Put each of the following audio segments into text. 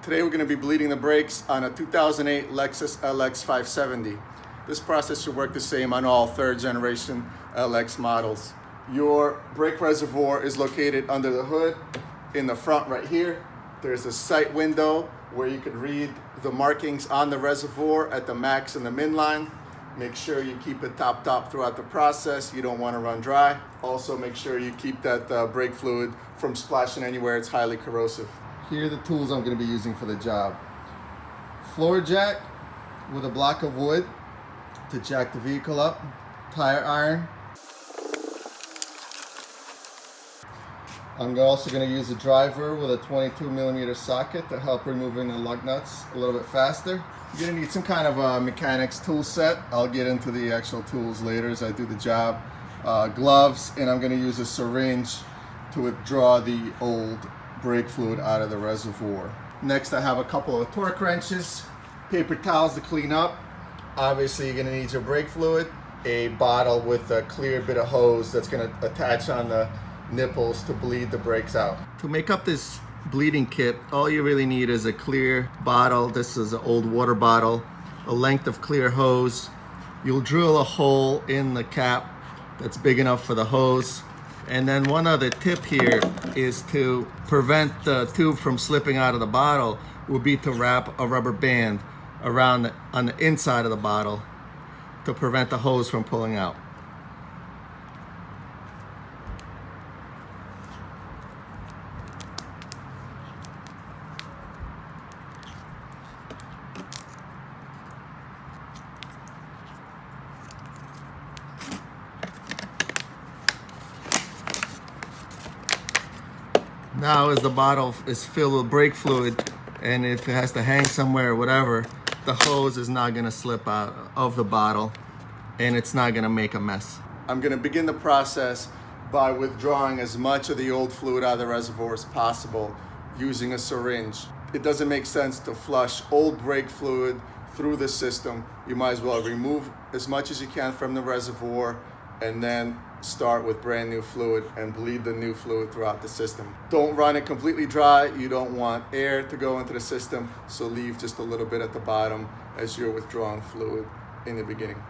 Today we're going to be bleeding the brakes on a 2008 Lexus LX570. This process should work the same on all third generation LX models. Your brake reservoir is located under the hood in the front right here. There's a sight window where you could read the markings on the reservoir at the max and the min line. Make sure you keep it topped up throughout the process. You don't want to run dry. Also make sure you keep that brake fluid from splashing anywhere it's highly corrosive. Here are the tools I'm going to be using for the job. Floor jack with a block of wood to jack the vehicle up. Tire iron. I'm also going to use a driver with a 22mm socket to help removing the lug nuts a little bit faster. You're going to need some kind of a mechanics tool set. I'll get into the actual tools later as I do the job. Gloves, and I'm going to use a syringe to withdraw the old brake fluid out of the reservoir. Next, I have a couple of torque wrenches, paper towels to clean up. Obviously, you're going to need your brake fluid, a bottle with a clear bit of hose that's going to attach on the nipples to bleed the brakes out. To make up this bleeding kit, all you really need is a clear bottle. This is an old water bottle, a length of clear hose. You'll drill a hole in the cap that's big enough for the hose. And then one other tip here is to prevent the tube from slipping out of the bottle would be to wrap a rubber band around on the inside of the bottle to prevent the hose from pulling out. Now as the bottle is filled with brake fluid, and if it has to hang somewhere or whatever, the hose is not going to slip out of the bottle and it's not going to make a mess. I'm going to begin the process by withdrawing as much of the old fluid out of the reservoir as possible using a syringe. It doesn't make sense to flush old brake fluid through the system. You might as well remove as much as you can from the reservoir and then start with brand new fluid and bleed the new fluid throughout the system. Don't run it completely dry. You don't want air to go into the system, so leave just a little bit at the bottom as you're withdrawing fluid in the beginning.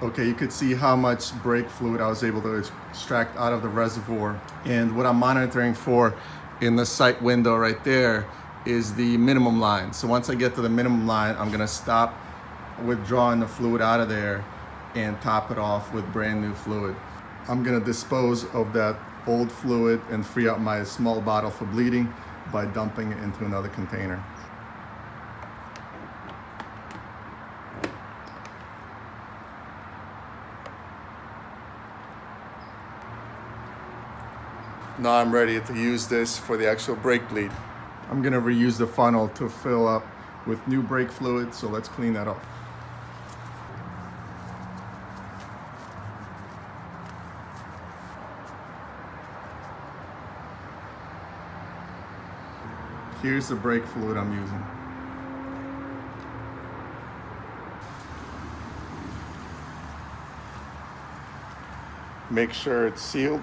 Okay, you could see how much brake fluid I was able to extract out of the reservoir. And what I'm monitoring for in the sight window right there is the minimum line. So once I get to the minimum line, I'm gonna stop withdrawing the fluid out of there and top it off with brand new fluid. I'm gonna dispose of that old fluid and free up my small bottle for bleeding by dumping it into another container. Now I'm ready to use this for the actual brake bleed. I'm gonna reuse the funnel to fill up with new brake fluid, so let's clean that up. Here's the brake fluid I'm using. Make sure it's sealed.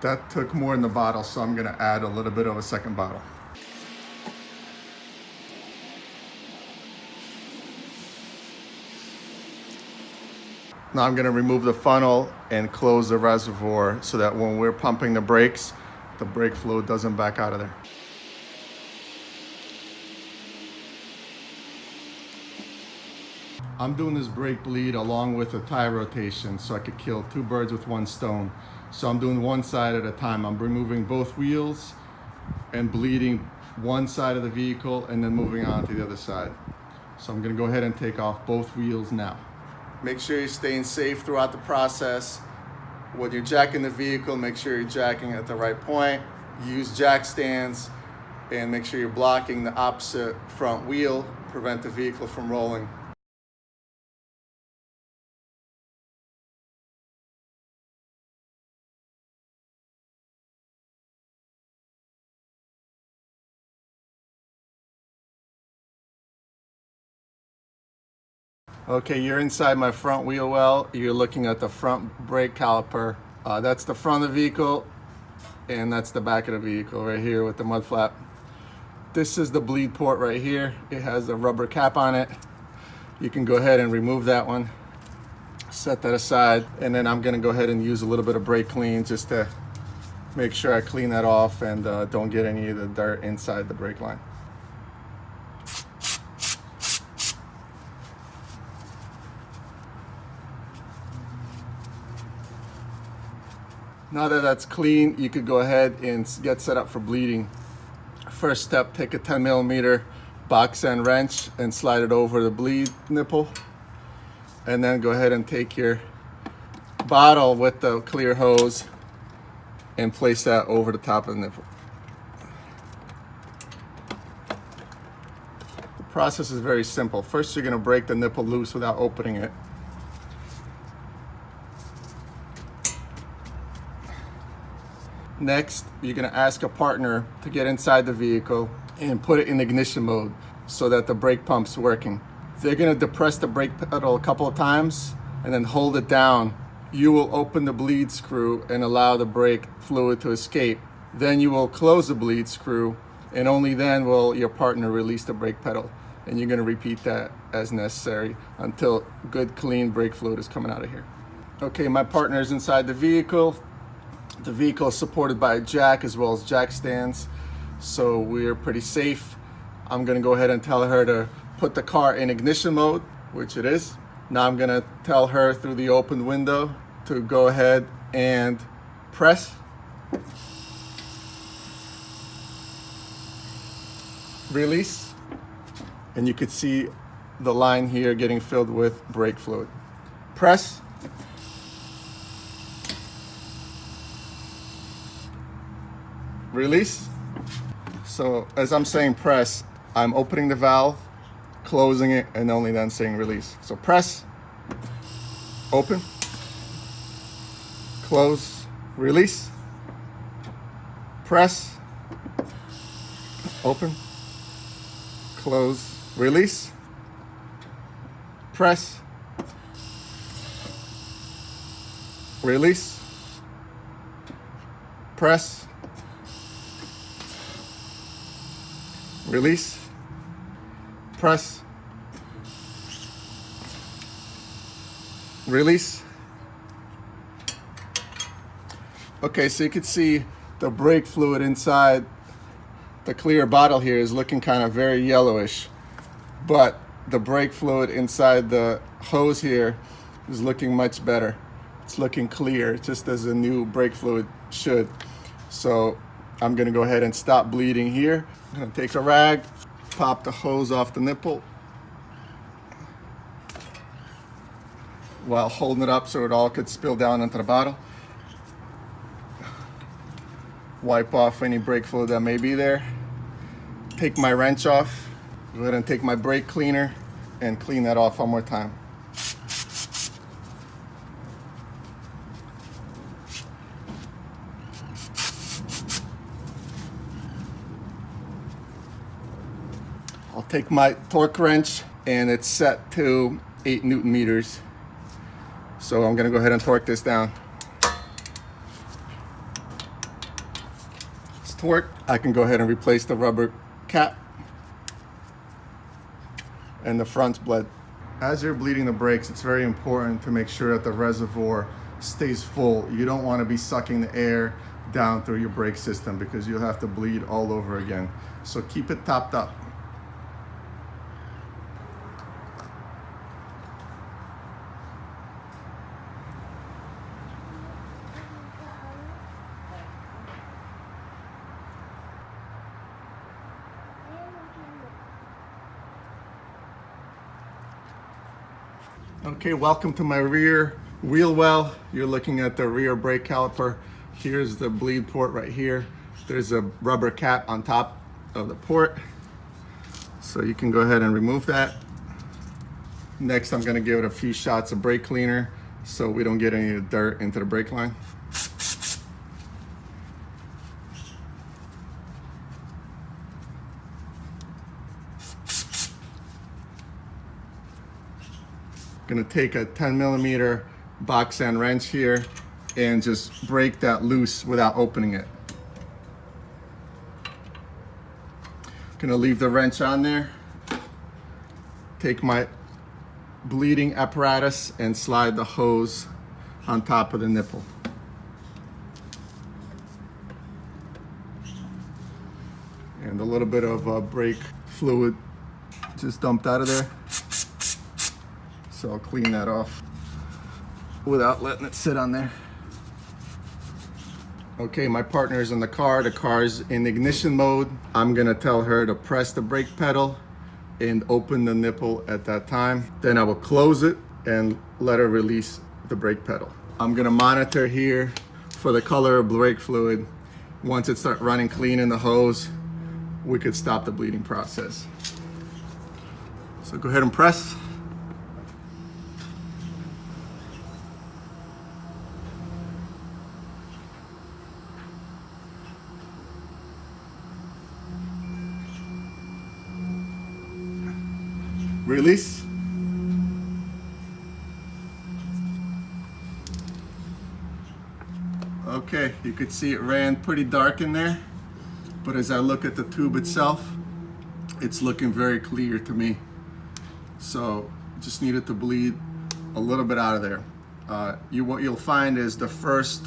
That took more in the bottle, so I'm gonna add a little bit of a second bottle. Now I'm gonna remove the funnel and close the reservoir so that when we're pumping the brakes, the brake fluid doesn't back out of there. I'm doing this brake bleed along with a tire rotation so I could kill two birds with one stone. So I'm doing one side at a time. I'm removing both wheels and bleeding one side of the vehicle and then moving on to the other side. So I'm gonna go ahead and take off both wheels now. Make sure you're staying safe throughout the process. When you're jacking the vehicle, make sure you're jacking at the right point. Use jack stands and make sure you're blocking the opposite front wheel, prevent the vehicle from rolling. Okay, you're inside my front wheel well. You're looking at the front brake caliper. That's the front of the vehicle, and that's the back of the vehicle right here with the mud flap. This is the bleed port right here. It has a rubber cap on it. You can go ahead and remove that one. Set that aside, and then I'm gonna go ahead and use a little bit of brake clean just to make sure I clean that off and don't get any of the dirt inside the brake line. Now that that's clean, you could go ahead and get set up for bleeding. First step, take a 10mm box end wrench and slide it over the bleed nipple. And then go ahead and take your bottle with the clear hose and place that over the top of the nipple. The process is very simple. First, you're gonna break the nipple loose without opening it. Next, you're gonna ask a partner to get inside the vehicle and put it in ignition mode so that the brake pump's working. They're gonna depress the brake pedal a couple of times and then hold it down. You will open the bleed screw and allow the brake fluid to escape. Then you will close the bleed screw, and only then will your partner release the brake pedal. And you're gonna repeat that as necessary until good clean brake fluid is coming out of here. Okay, my partner is inside the vehicle. The vehicle is supported by a jack as well as jack stands, so we're pretty safe. I'm gonna go ahead and tell her to put the car in ignition mode, which it is. Now I'm gonna tell her through the open window to go ahead and press. Release. And you could see the line here getting filled with brake fluid. Press. Release. So as I'm saying press, I'm opening the valve, closing it, and only then saying release. So press, open, close, release, press, open, close, release, press, release, press, release, press, release. Okay, so you can see the brake fluid inside the clear bottle here is looking kind of very yellowish, but the brake fluid inside the hose here is looking much better. It's looking clear, just as a new brake fluid should. So I'm gonna go ahead and stop bleeding here. I'm gonna take a rag, pop the hose off the nipple while holding it up so it all could spill down into the bottle. Wipe off any brake fluid that may be there. Take my wrench off. Go ahead and take my brake cleaner and clean that off one more time. I'll take my torque wrench, and it's set to 8 Newton meters. So I'm gonna go ahead and torque this down. torque, I can go ahead and replace the rubber cap, and the front's bled. As you're bleeding the brakes, it's very important to make sure that the reservoir stays full. You don't want to be sucking the air down through your brake system because you'll have to bleed all over again. So keep it topped up. Okay, welcome to my rear wheel well. You're looking at the rear brake caliper. Here's the bleed port right here. There's a rubber cap on top of the port. So you can go ahead and remove that. Next, I'm gonna give it a few shots of brake cleaner so we don't get any dirt into the brake line. Gonna take a 10mm box end wrench here and just break that loose without opening it. Gonna leave the wrench on there. Take my bleeding apparatus and slide the hose on top of the nipple. And a little bit of brake fluid just dumped out of there. So I'll clean that off without letting it sit on there. Okay, my partner's in the car. The car's in ignition mode. I'm gonna tell her to press the brake pedal and open the nipple at that time. Then I will close it and let her release the brake pedal. I'm gonna monitor here for the color of brake fluid. Once it starts running clean in the hose, we could stop the bleeding process. So go ahead and press. Release. Okay, you could see it ran pretty dark in there, but as I look at the tube itself, it's looking very clear to me. So just needed to bleed a little bit out of there. What you'll find is the first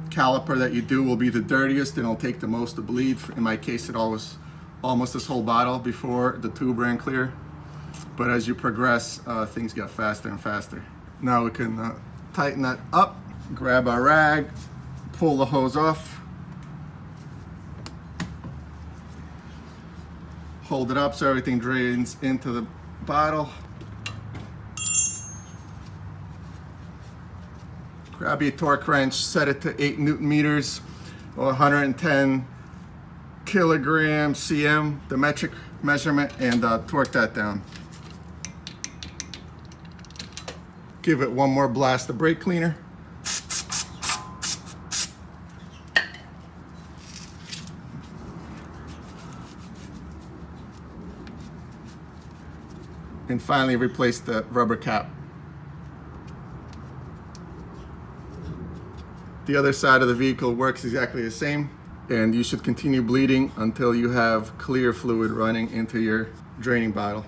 caliper that you do will be the dirtiest and it'll take the most to bleed. In my case, it was almost this whole bottle before the tube ran clear. But as you progress, things get faster and faster. Now we can tighten that up, grab our rag, pull the hose off, hold it up so everything drains into the bottle. Grab your torque wrench, set it to 8 Newton meters or 110 kilograms cm, the metric measurement, and torque that down. Give it one more blast of brake cleaner. And finally replace the rubber cap. The other side of the vehicle works exactly the same, and you should continue bleeding until you have clear fluid running into your draining bottle.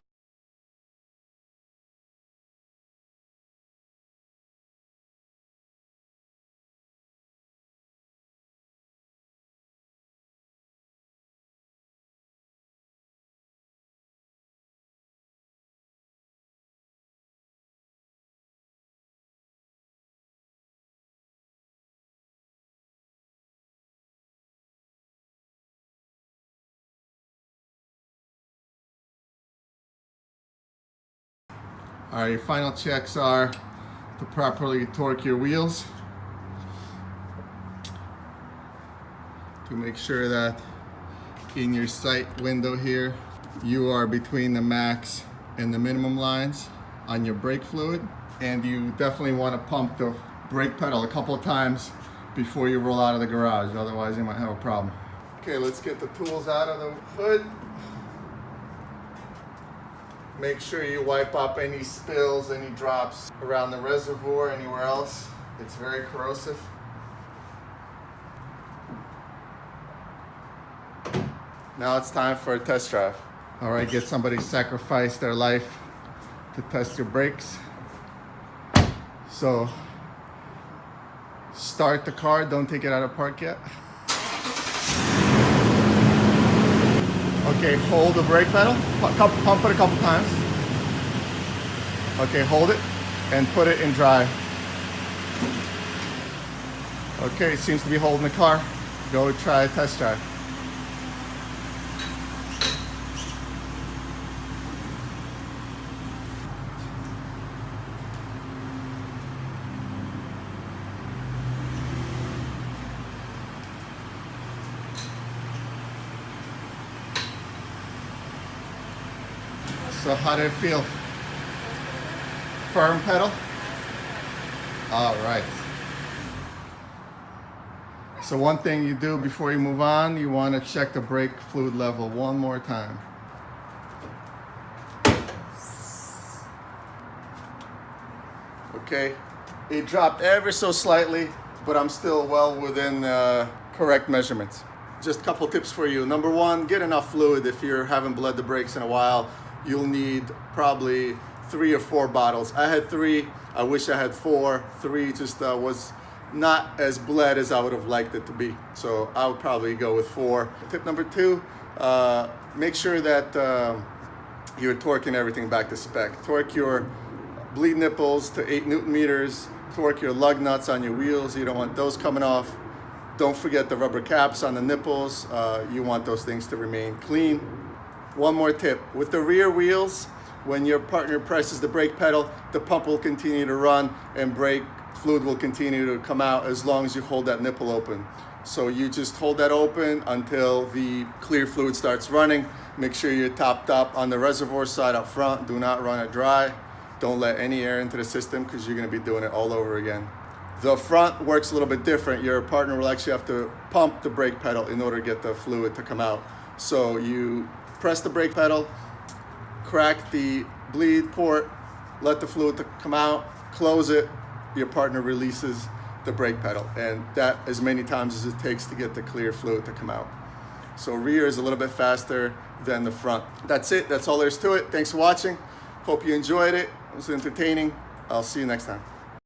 All right, your final checks are to properly torque your wheels, to make sure that in your sight window here, you are between the max and the minimum lines on your brake fluid. And you definitely want to pump the brake pedal a couple of times before you roll out of the garage, otherwise you might have a problem. Okay, let's get the tools out of the hood. Make sure you wipe up any spills, any drops around the reservoir, anywhere else. It's very corrosive. Now it's time for a test drive. All right, get somebody sacrifice their life to test your brakes. So start the car, don't take it out of park yet. Okay, hold the brake pedal, pump it a couple times. Okay, hold it and put it in drive. Okay, it seems to be holding the car. Go try a test drive. So how did it feel? Firm pedal? All right. So one thing you do before you move on, you want to check the brake fluid level one more time. Okay, it dropped ever so slightly, but I'm still well within correct measurements. Just a couple tips for you. Number one, get enough fluid. If you haven't bled the brakes in a while, you'll need probably 3 or 4 bottles. I had 3, I wish I had 4. 3 just was not as bled as I would have liked it to be. So I would probably go with 4. Tip number 2, make sure that you're torquing everything back to spec. Torque your bleed nipples to 8 Newton meters. Torque your lug nuts on your wheels. You don't want those coming off. Don't forget the rubber caps on the nipples. You want those things to remain clean. One more tip, with the rear wheels, when your partner presses the brake pedal, the pump will continue to run and brake fluid will continue to come out as long as you hold that nipple open. So you just hold that open until the clear fluid starts running. Make sure you're topped up on the reservoir side up front. Do not run it dry. Don't let any air into the system because you're going to be doing it all over again. The front works a little bit different. Your partner will actually have to pump the brake pedal in order to get the fluid to come out. So you press the brake pedal, crack the bleed port, let the fluid to come out, close it, your partner releases the brake pedal, and that as many times as it takes to get the clear fluid to come out. So rear is a little bit faster than the front. That's it, that's all there is to it. Thanks for watching. Hope you enjoyed it. It was entertaining. I'll see you next time.